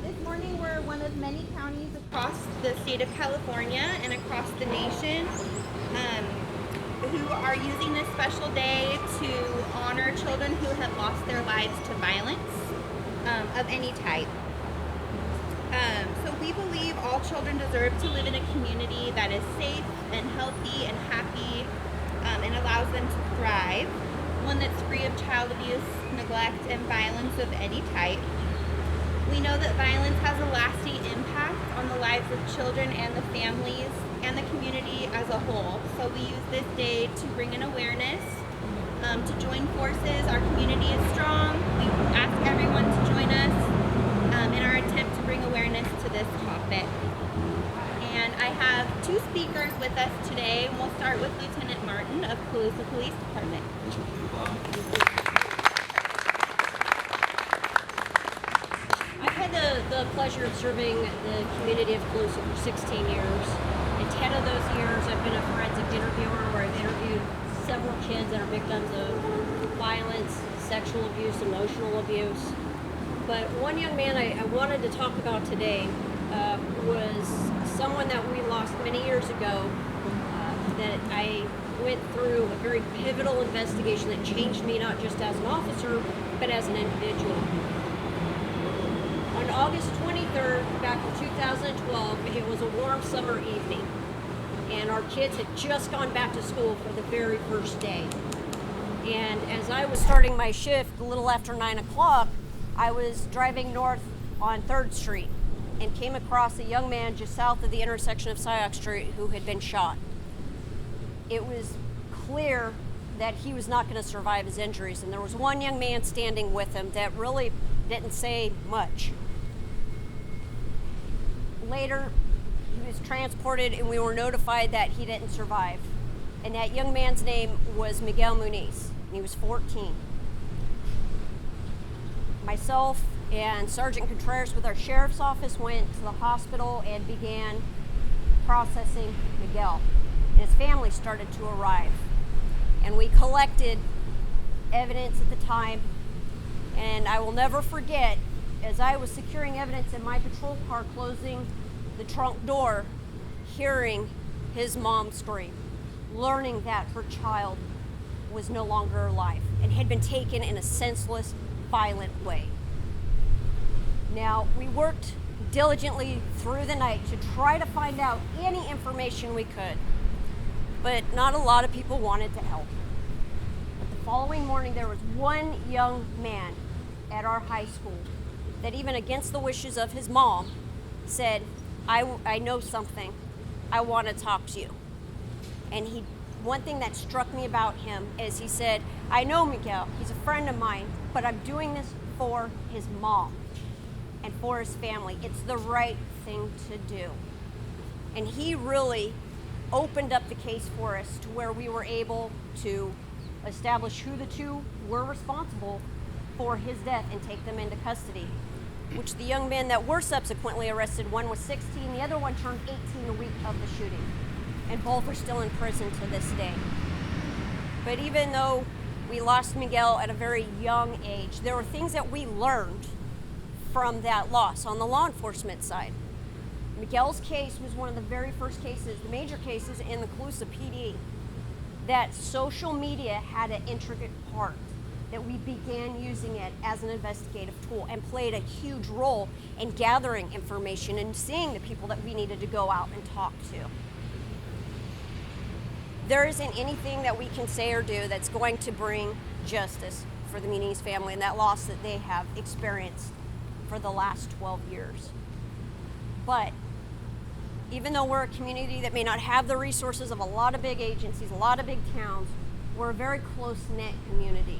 This morning we're one of many counties across the state of California and across the nation who are using this special day to honor children who have lost their lives to violence of any type. So we believe all children deserve to live in a community that is safe and healthy and happy and allows them to thrive, one that's free of child abuse, neglect, and violence of any type. We know that violence has a lasting impact on the lives of children and the families and the community as a whole. So we use this day to bring in awareness, to join forces. Our community is strong. We ask everyone to join us in our attempt to bring awareness to this topic. And I have two speakers with us today. We'll start with Lieutenant Martin of Colusa Police Department. The pleasure of serving the community of Colusa for 16 years. In 10 of those years, I've been a forensic interviewer where I've interviewed several kids that are victims of violence, sexual abuse, emotional abuse. But one young man I wanted to talk about today was someone that we lost many years ago that I went through a very pivotal investigation that changed me not just as an officer, but as an individual. On August 23rd, back in 2012, it was a warm summer evening, and our kids had just gone back to school for the very first day. And as I was starting my shift a little after 9 o'clock, I was driving north on 3rd Street and came across a young man just south of the intersection of Syox Street who had been shot. It was clear that he was not going to survive his injuries, and there was one young man standing with him that really didn't say much. Later, he was transported and we were notified that he didn't survive. And that young man's name was Miguel Muniz. He was 14. Myself and Sergeant Contreras with our sheriff's office went to the hospital and began processing Miguel. And his family started to arrive. And we collected evidence at the time. And I will never forget, as I was securing evidence in my patrol car, closing the trunk door, hearing his mom scream, learning that her child was no longer alive and had been taken in a senseless, violent way. Now, we worked diligently through the night to try to find out any information we could, but not a lot of people wanted to help. But the following morning, there was one young man at our high school that, even against the wishes of his mom, said, I know something. I want to talk to you. And one thing that struck me about him is he said, I know Miguel, he's a friend of mine, but I'm doing this for his mom and for his family. It's the right thing to do. And he really opened up the case for us to where we were able to establish who the two were responsible for his death and take them into custody, which the young men that were subsequently arrested, one was 16, the other one turned 18 a week of the shooting, and both are still in prison to this day. But even though we lost Miguel at a very young age, there were things that we learned from that loss on the law enforcement side. Miguel's case was one of the very first cases, the major cases in the Colusa PD, that social media had an intricate part, that we began using it as an investigative tool and played a huge role in gathering information and seeing the people that we needed to go out and talk to. There isn't anything that we can say or do that's going to bring justice for the Muniz family and that loss that they have experienced for the last 12 years. But even though we're a community that may not have the resources of a lot of big agencies, a lot of big towns, we're a very close-knit community.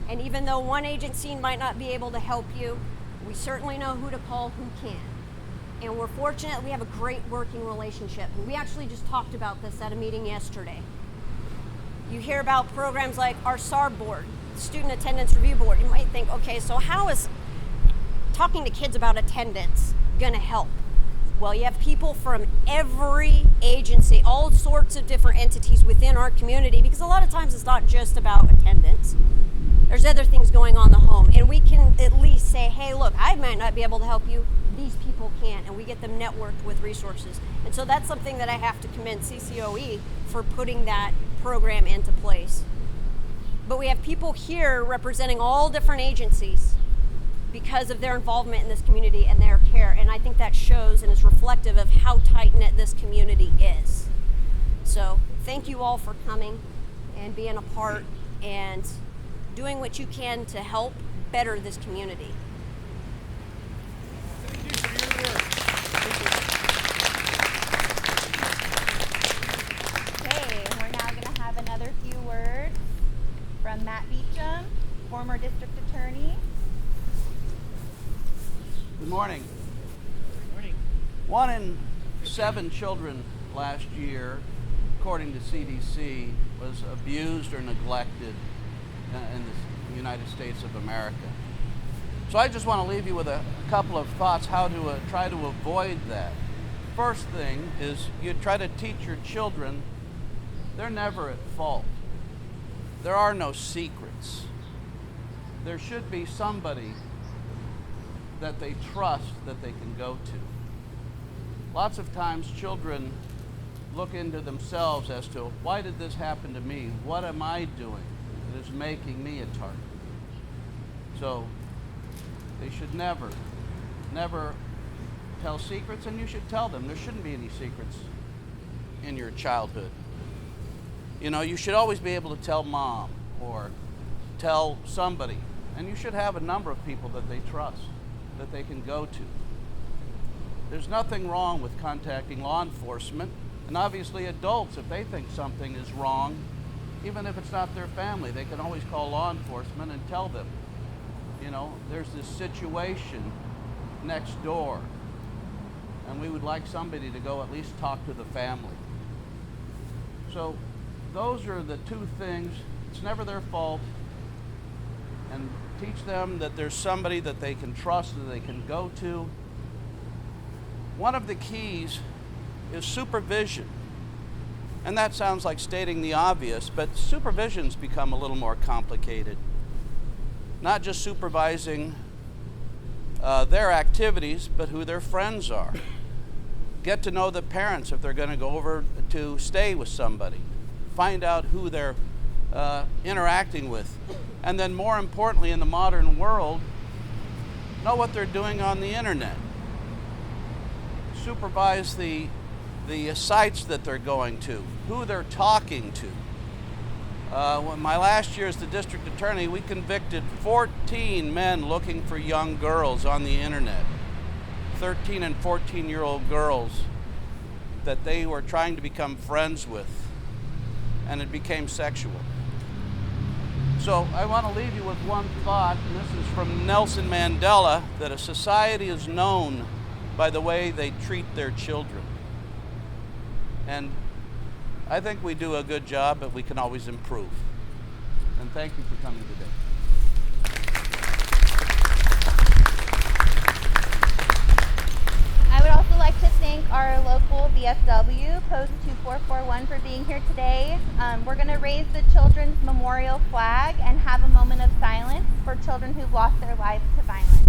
And even though one agency might not be able to help you, we certainly know who to call who can. And we're fortunate we have a great working relationship. And we actually just talked about this at a meeting yesterday. You hear about programs like our SAR board, Student Attendance Review Board. You might think, okay, so how is talking to kids about attendance gonna help? Well, you have people from every agency, all sorts of different entities within our community, because a lot of times it's not just about attendance. There's other things going on in the home, and we can at least say, hey, look, I might not be able to help you, these people can, and we get them networked with resources. And so that's something that I have to commend CCOE for putting that program into place. But we have people here representing all different agencies because of their involvement in this community and their care, and I think that shows and is reflective of how tight-knit this community is. So thank you all for coming and being a part and doing what you can to help better this community. Thank you for your work. Okay, we're now going to have another few words from Matt Beecham, former district attorney. Good morning. Good morning. 1 in 7 children last year, according to CDC, was abused or neglected in the United States of America. So I just want to leave you with a couple of thoughts how to try to avoid that. First thing is you try to teach your children they're never at fault. There are no secrets. There should be somebody that they trust that they can go to. Lots of times children look into themselves as to why did this happen to me? What am I doing that is making me a target? So they should never tell secrets, and you should tell them. There shouldn't be any secrets in your childhood. You know, you should always be able to tell mom or tell somebody, and you should have a number of people that they trust, that they can go to. There's nothing wrong with contacting law enforcement, and obviously adults, if they think something is wrong, even if it's not their family, they can always call law enforcement and tell them, you know, there's this situation next door, and we would like somebody to go at least talk to the family. So those are the two things. It's never their fault, and teach them that there's somebody that they can trust, that they can go to. One of the keys is supervision. And that sounds like stating the obvious, but supervision's become a little more complicated. Not just supervising their activities, but who their friends are. Get to know the parents if they're going to go over to stay with somebody. Find out who they're interacting with. And then more importantly, in the modern world, know what they're doing on the internet. Supervise the sites that they're going to, who they're talking to. My last year as the district attorney, we convicted 14 men looking for young girls on the internet. 13 and 14-year-old girls that they were trying to become friends with, and it became sexual. So I want to leave you with one thought, and this is from Nelson Mandela, that a society is known by the way they treat their children. And I think we do a good job, but we can always improve. And thank you for coming today. I would also like to thank our local VFW, Post 2441, for being here today. We're going to raise the Children's Memorial flag and have a moment of silence for children who've lost their lives to violence.